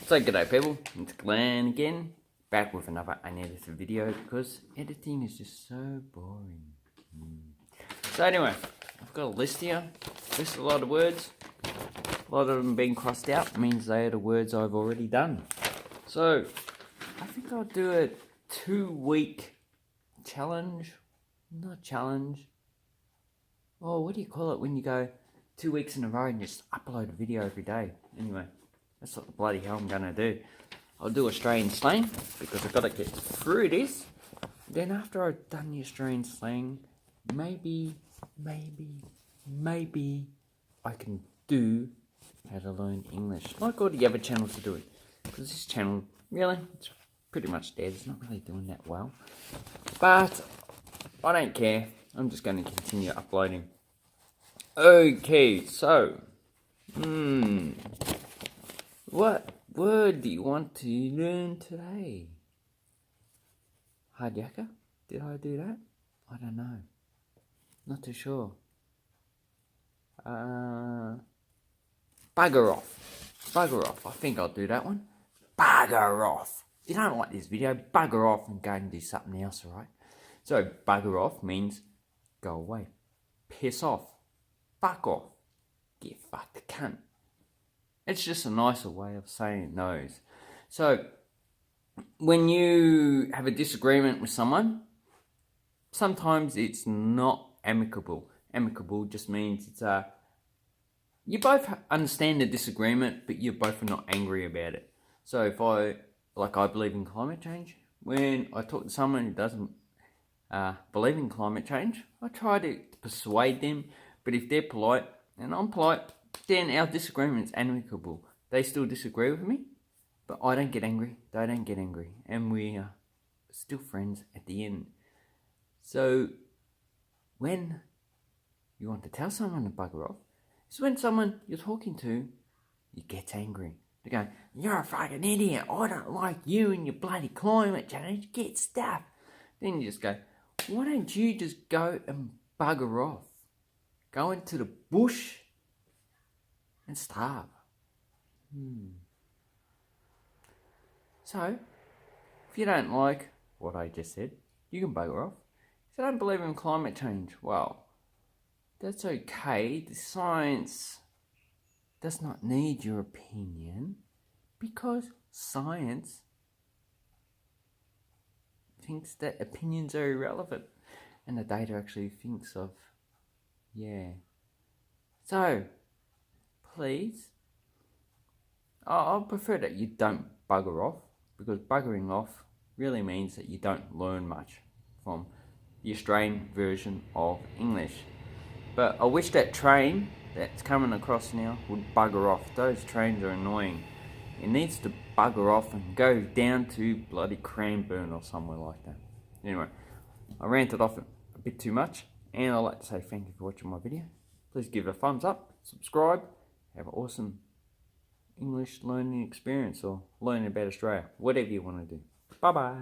So g'day people, it's Glenn again, back with another unedited video because editing is just so boring. So anyway, I've got a list here, list a lot of words, a lot of them being crossed out means they are the words I've already done. So I think I'll do a 2-week challenge, not challenge, oh what do you call it when you go 2 weeks in a row and just upload a video every day. Anyway. That's what the bloody hell I'm going to do. I'll do Australian slang because I've got to get through this. Then after I've done the Australian slang, maybe I can do how to learn English. Like all the other channels to do it. Because this channel, really, it's pretty much dead. It's not really doing that well. But I don't care. I'm just going to continue uploading. Okay, so... what word do you want to learn today? Hardjaka? Did I do that? I don't know. Not too sure. Bugger off. Bugger off. I think I'll do that one. Bugger off. If you don't like this video, bugger off and go and do something else, alright? So, bugger off means go away. Piss off. Fuck off. Get fucked, cunt. It's just a nicer way of saying those. So, when you have a disagreement with someone, sometimes it's not amicable. Amicable just means it's you both understand the disagreement, but you both are not angry about it. So if I believe in climate change, when I talk to someone who doesn't believe in climate change, I try to persuade them, but if they're polite and I'm polite, then our disagreement's amicable. They still disagree with me, but I don't get angry, they don't get angry, and we are still friends at the end. So, when you want to tell someone to bugger off, it's when someone you're talking to, you get angry. They go, you're a fucking idiot, I don't like you and your bloody climate change, get stuff. Then you just go, why don't you just go and bugger off? Go into the bush and starve. So, if you don't like what I just said, you can bugger off. If you don't believe in climate change, well, that's okay. The science does not need your opinion because science thinks that opinions are irrelevant and the data actually thinks of, So, please, I'll prefer that you don't bugger off, because buggering off really means that you don't learn much from the Australian version of English. But I wish that train that's coming across now would bugger off. Those trains are annoying. It needs to bugger off and go down to bloody Cranbourne or somewhere like that. Anyway, I ranted off a bit too much, and I'd like to say thank you for watching my video. Please give it a thumbs up, subscribe, have an awesome English learning experience or learning about Australia, whatever you want to do. Bye bye.